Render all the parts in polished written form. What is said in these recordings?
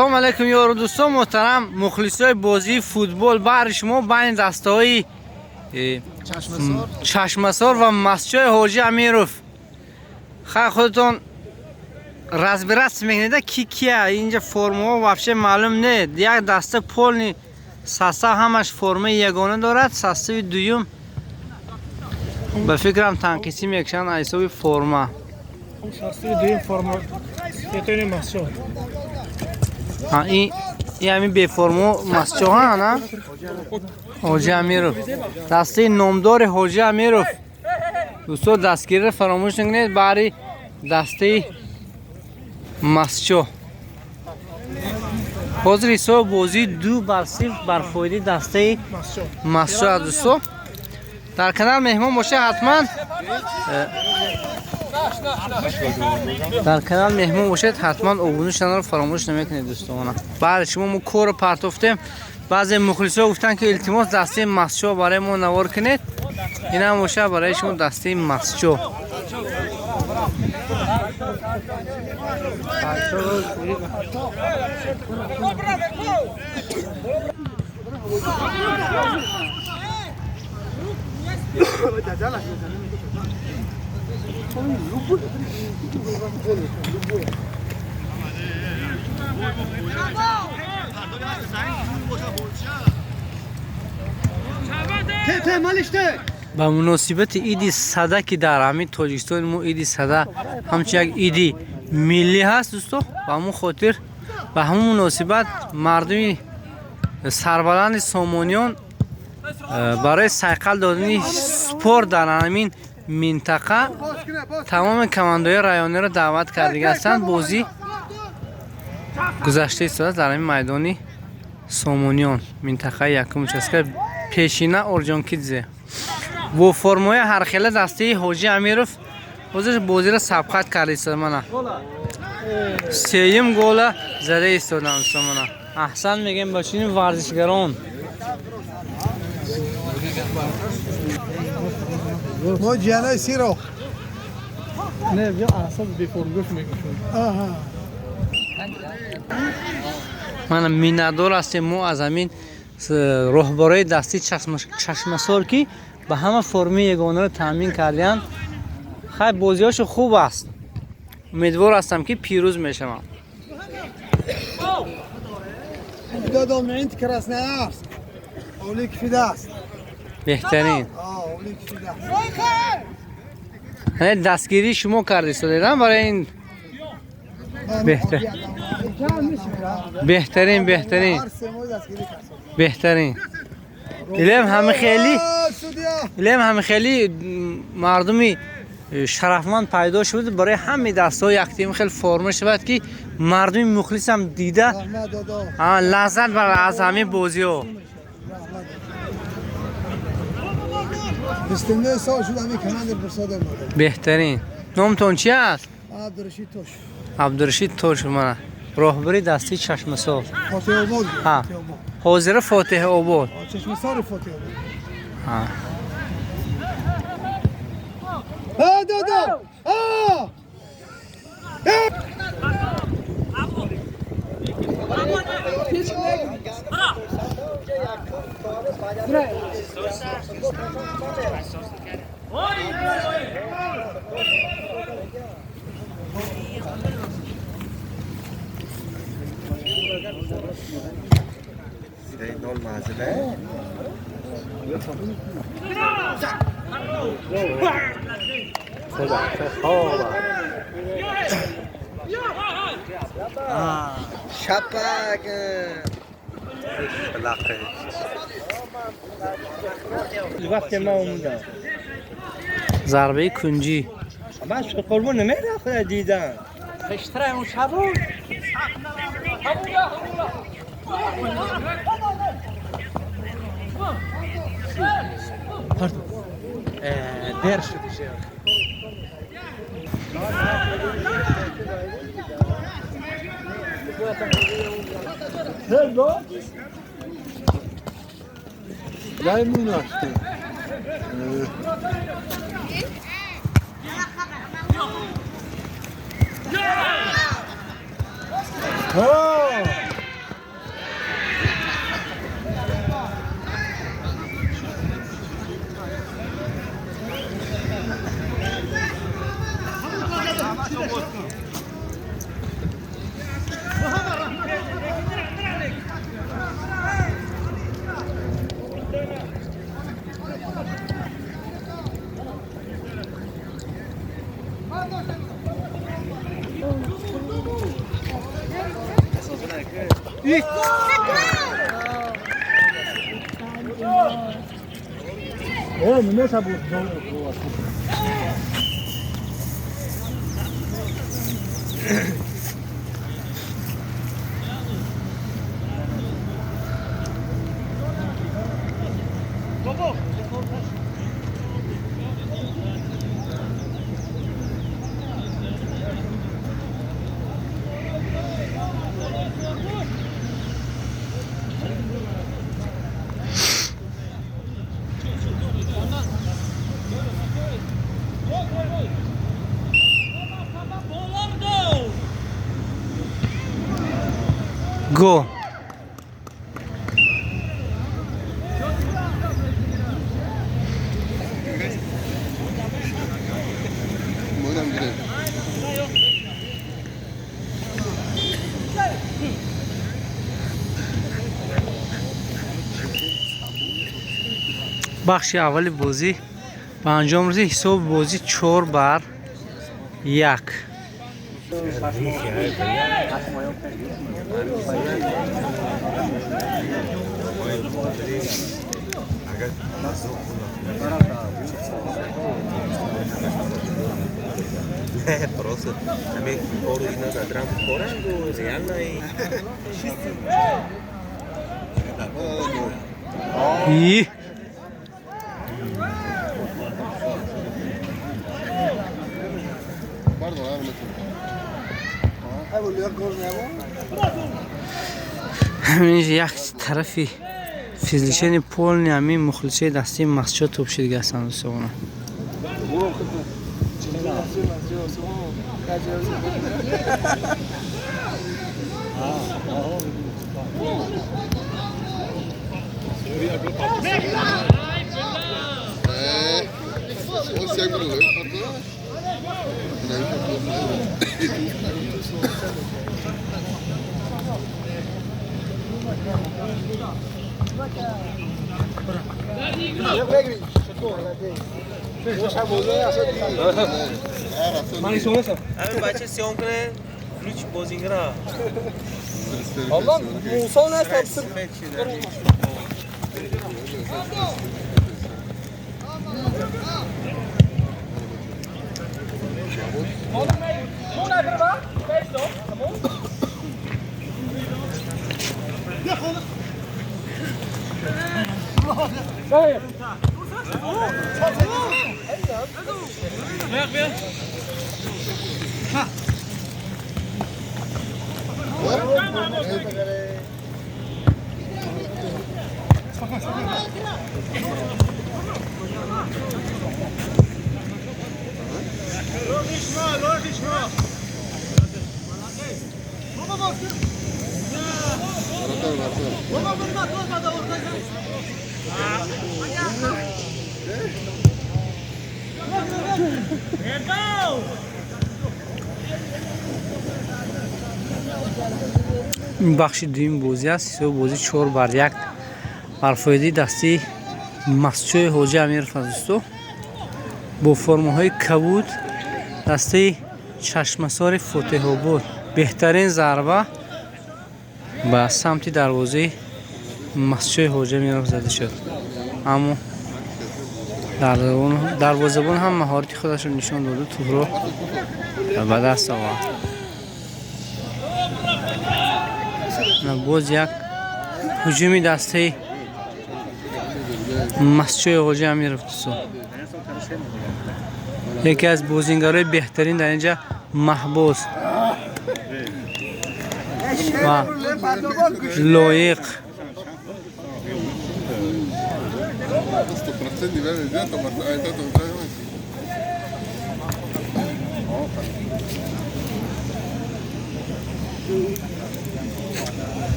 سلام علیکم یار دوستان محترم مخلصای بازی فوتبال بر شما بین دسته‌های چشمسار و مسجد حاجی امیرов خیلی خودتون راز به راست میگنید کی کیه اینجا فرما واقعا معلوم نه. یک دسته پول ساسا همش فرم یگانه دارد، ساسه دوم به فکرم تنقیسی میکشن ایسوی فرما ساسه دوم فرما یتونی مسجد این همین به فرمو مسجد ها نه حاجی امیرов دسته نامدار حاجی امیرov دوستان دستگیری را فراموش نکنید برای دسته مسجد. حاضر حساب بازی 2-0 بر فایده دسته مسجد. دوستان در کانال مهمان باشه حتما در کانال مهمان باشید حتما ابونه شدن رو فراموش نمیکنید دوستان. بعد شما ما کور پرتافتیم بعضی مخلصا گفتن که التماس دسته مسجد برای ما نوار کنید. این هم باشه برای شما دسته مسجد. با مناسبت عید صدا که در همین تاجیکستان ما عید صدا همچنین یک عید ملی هست دوستان. با همون خاطر به همون مناسبت مردم سربلند سامانیان برای سایقل دادن سپورت در همین منطقه تمام کماندوی رایانه را دعوت کرده هستند. بازی گذشته سال در همین میدانی سامانیان منطقه یکم چسکر پیشینه اورجانکیدزه و فرمای هر خیلی دسته حاجی امیرov بازی را سبقت کرده است. من سیم گل زده ایستادم من احسن میگم باشین ورزشگران. ما جانای سیرو نه بیا اعصاب بی فرمگوش میکشون. من میندار هستم ما از همین رهبرای دستی چشمسار که به همه فرمی یگانه رو تامین کردن. خیلی بازیاشو خوب است. امیدوار هستم که پیروز میشم. دادم عند کراسناست اولیک فیداست بهترین اولیک فیداست دستگیری شما کردی دیدم برای این بهترین الیم همه خیلی مردمی شرفمند پیدا شد برای همه دسته یک تیم خیلی فرم شود که مردم مخلص هم دیده لذت بر از همه بازی ها. بهترین نامتون چی است؟ عبدالرشید توش. من راهبری دستی چشمسار حاضر فاتح آباد. چشمسار فاتح آباد. دادا شبک وقت ما اومدم ضربه کنجی باش قربون نمیره خدا دیدن خشتره اون شبون در شد شیخ دایمون açtı. Oh! Oh, mais ça bouge. Go. بخش اولی بازی به انجام رسید. حساب بازی 4-1. Просто também ouro e nós atrás corando, real aí. İyi. همین یک طرفی فیزیشن پول نیامی مخلصه دستی مسجد توب شد گستان سونا Abi baca se onkle ključ bozingra. Allah Musa ne sapsın? این بخش دویم بازی است. بازی 4-1 بر فایده دستی مسجد حاجی امیر فضل‌دوستو با فرم‌های کبود دسته چشمسار فتح آباد بهترین ضربه به سمت دروازه مسجد حاجی امیر زده شد، اما دروازه‌بان هم مهارت خودش را نشان داده، توپ را به دست آورد. باز یک هجومی دسته مسجد حاجی امیر فضل‌دوستو، یکی از بازیگرای بهترین در اینجا محبوس و لایق.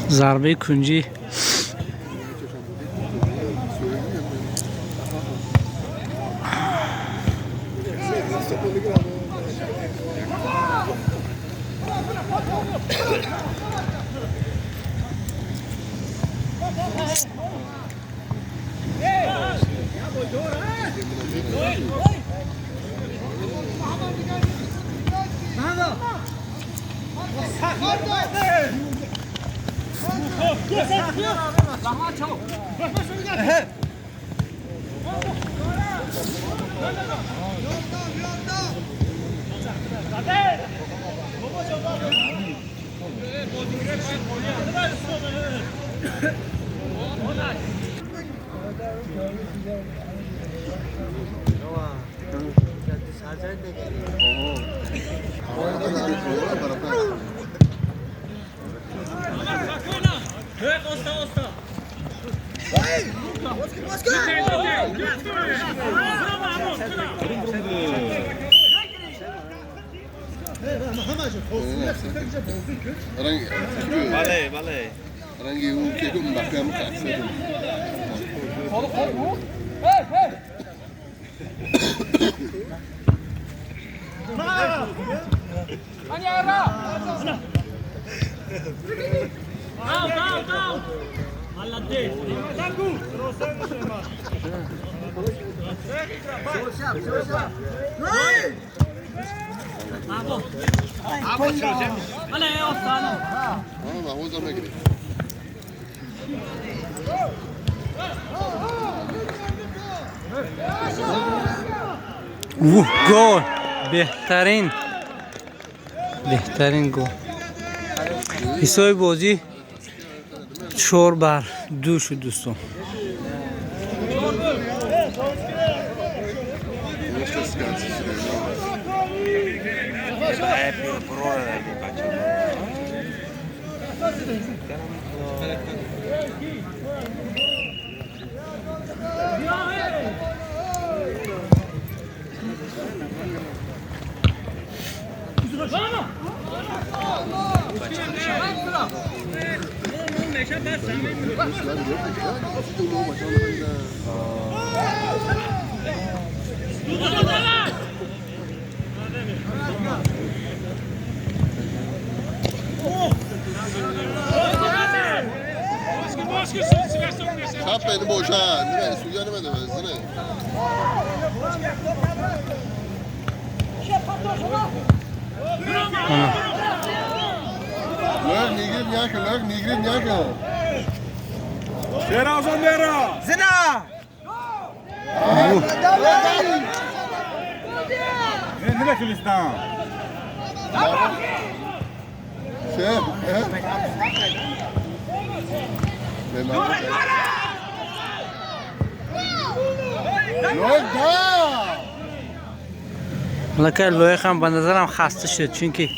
ضربه کنجی Vale, vale. رنگی اون که اون بخیه هم تحصیل محوظ هم نگیری گل بهترین گل. حساب بازی 4-2 شد دوستان. شب بینی باشن نمه سویا نمه بزنه لغ نیگرید نیاکن شیرازان برا زنا نبا فلسطان شیخ لکه لویخ هم به نظرم خسته شد چون که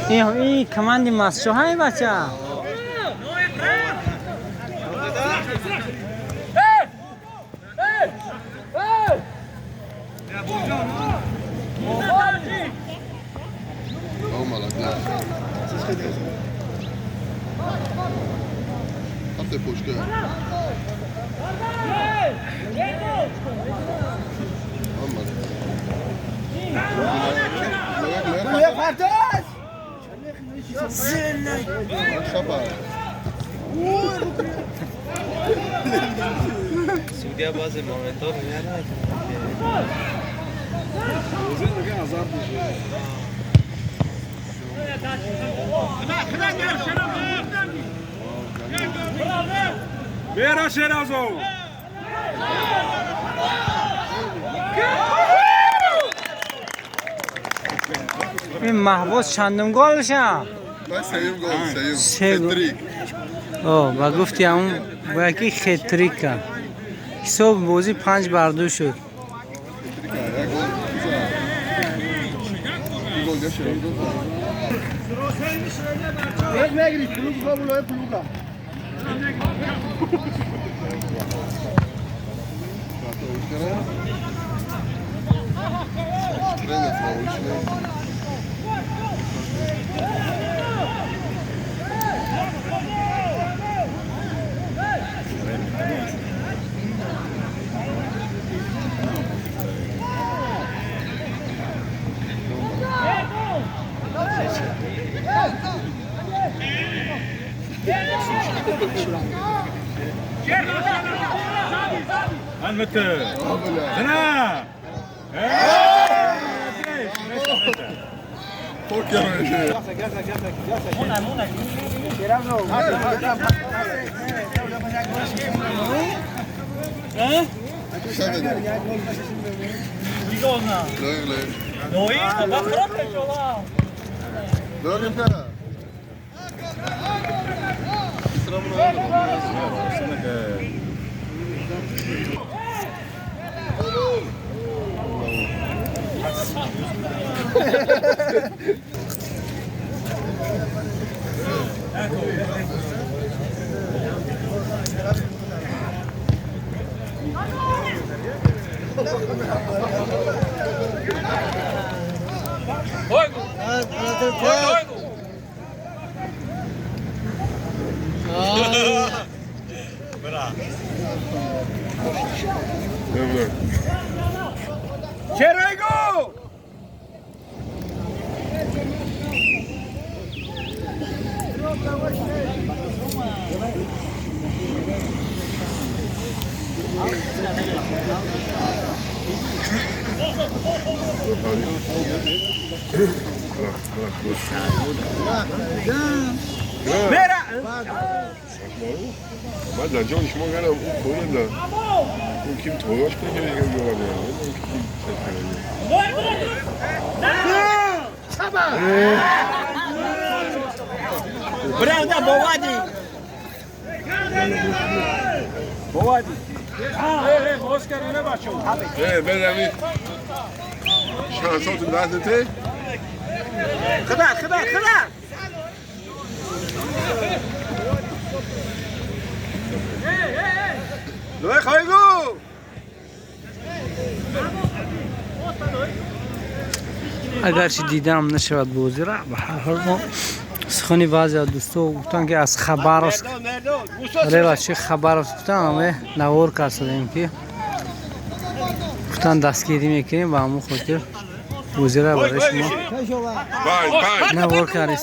این کماندی مسجو های بچه حتی پشته Sudia base monitor میاد. برا شیرازو این محبوس چندم گل بشه؟ من سیم گل سیم خطریک و گفتی همون با یکی خطریک کن حساب بازی 5-2 شد گل گل شد یک نگیرید پلوک با بلوه پلوکا متر زنا Çok yarıyor şey. Çerego! Mera! Ben de John işime göre koyayım da. Bu kim toyaş pekere geliyor ya. Bravo, Bovadi! Bovadi! Oscar öne başlıyor. Ben yani şansım lazım te. Kadar! Loy Kaygu! اگر چی دیدم نشود بازی را به هر حال ما سخنی بعضی از دوستا گفتن که از خبر است ولی بچه خبر است گفتن همه نوار کردیم که گفتن دستگیری میکنیم و همون خاطر بازی را برای شما Bay. نوار کردیم.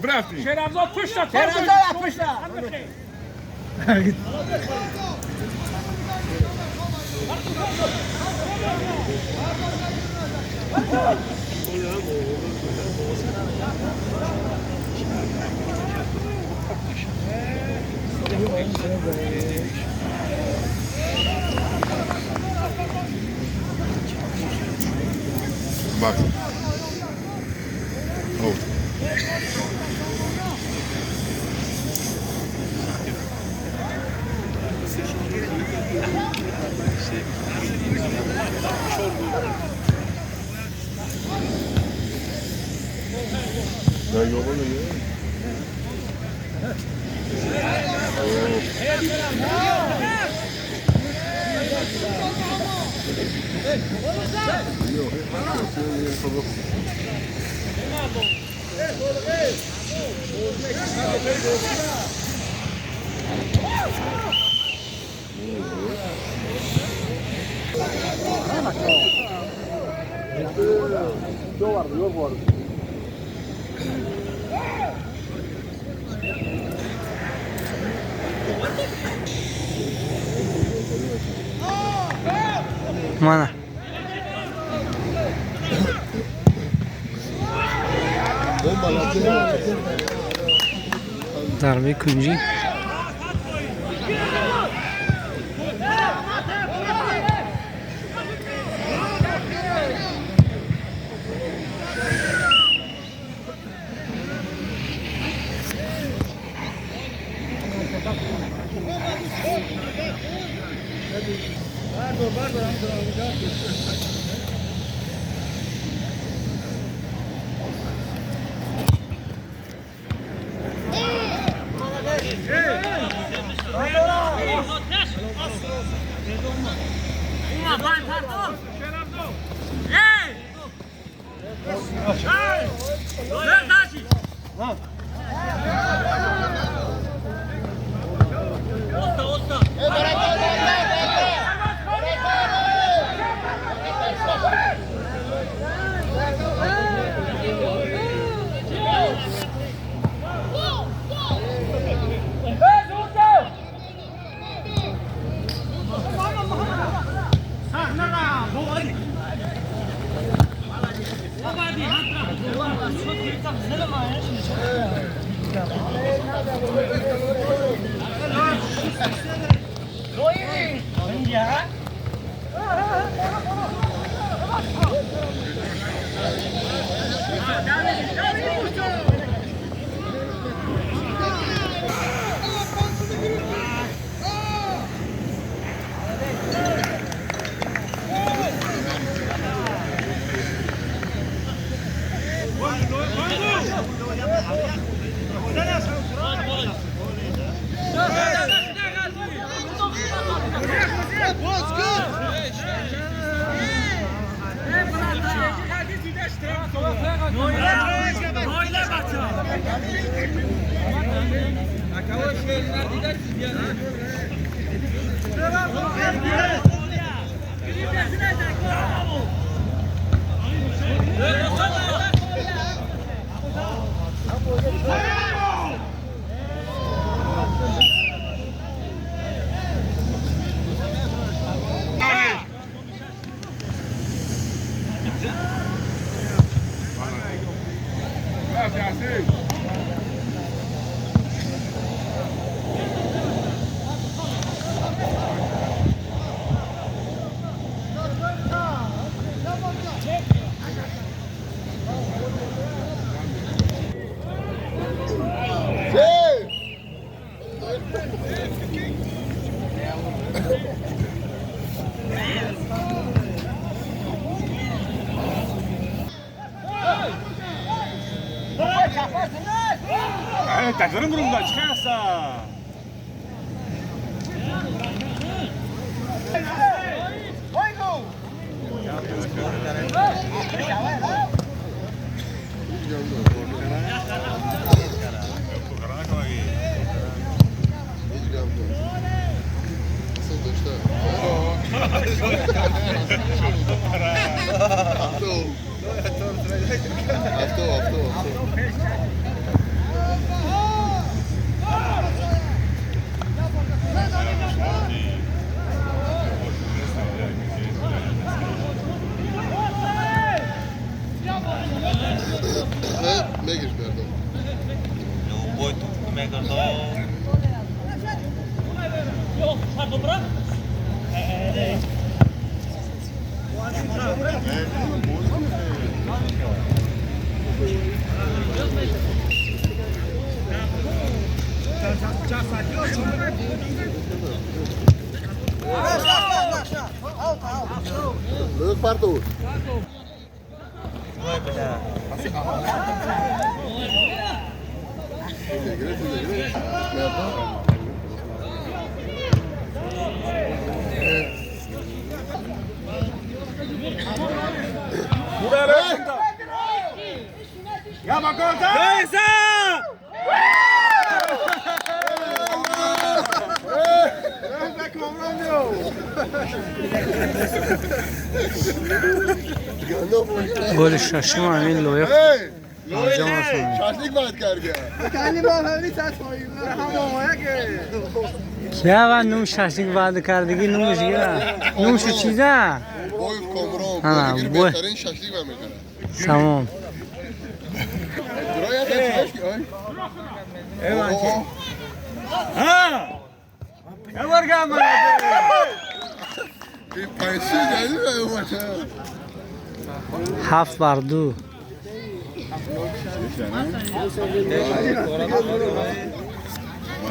Brafti. Şerazat puşta! Bak. Oh. Ben yola ne ya? Mana darbe kunci 다 그런 다 찾았어. Leuk partout. 야 바꿔자. 나이스! گل ششم امین لویق انجام رسوند. شاشلیک باید کرد کلی با همین تصمیم هم آمایه که کیا و نوم ششلیک بعد کردگی نومش گیره نومش چیزه بوی کامران ها، بوی بوی. بهترین شاشلیک من میکنه تمام برای یه چیزش ها! Ya varga mı? این پنسی جدید به اومده 7 بر 2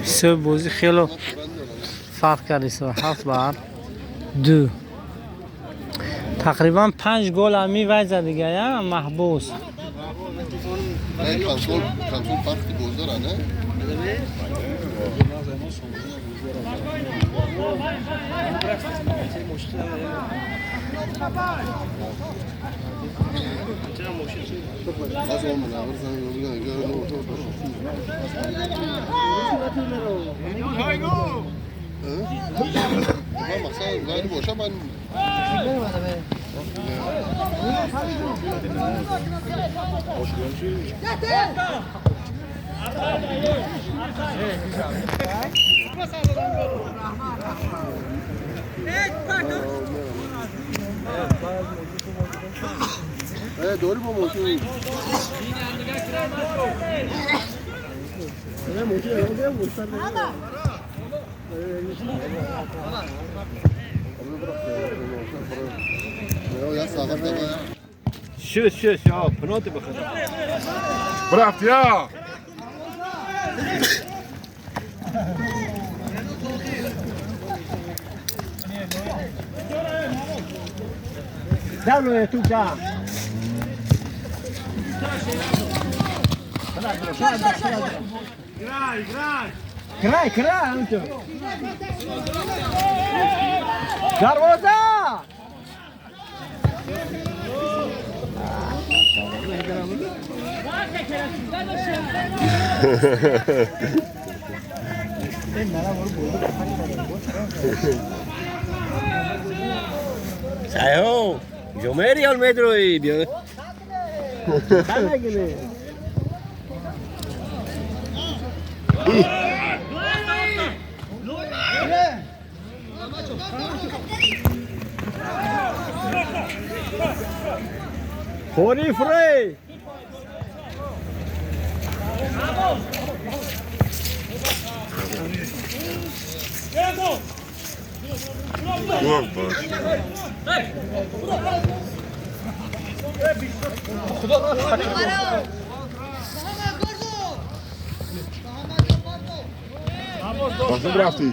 سه بازی خیلی فرق کرده 7 بر 2 تقریبا 5 گل همی وای زد دیگه یا محبوس نه کنسول فرقی بوز داره نه از اون منور من مثلا ولی باشه من دوری با موضوع شش يا بنوتي بخير. برافت يا داولو يا توكا. كراي كراي انتو. دروازه. Sayo, yo me iría al metro y yo. Hori free. Ulan baş. Nasıl bıraktı?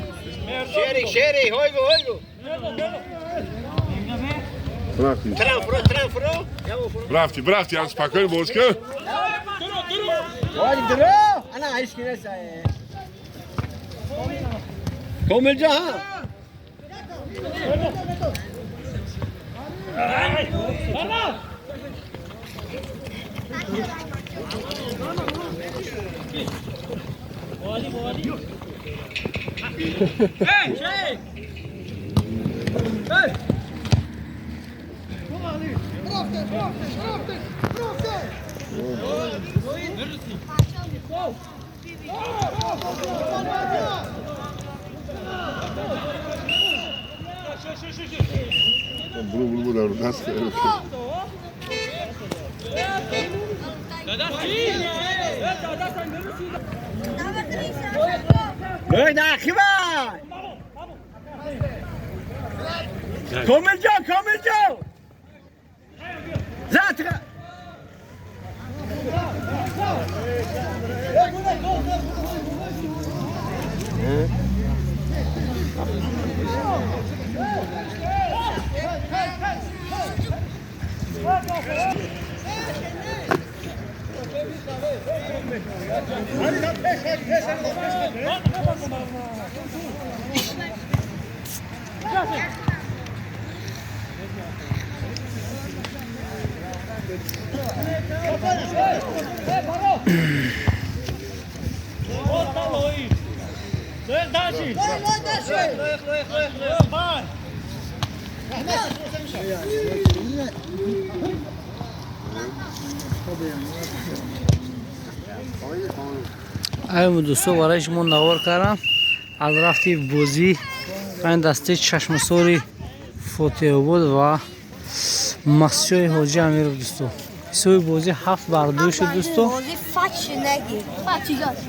Sherry, oigo. Bıraktı. Transfero. Bıraktı. Hans pakken, Wolfske. Hadi duro. Ana iş kine say. Komilca ha. Bunu nasıl? Hey dakiba. Komilca. Zaten. ای دوستو برای شما نوار کردم از رفتی بوزی این دسته چشمسوری فوتیو بود و مسجد حاجی امیر دوستو سوی بوزی 7 بر 2 شد دوستو بازی فچ نگیر فچ جاست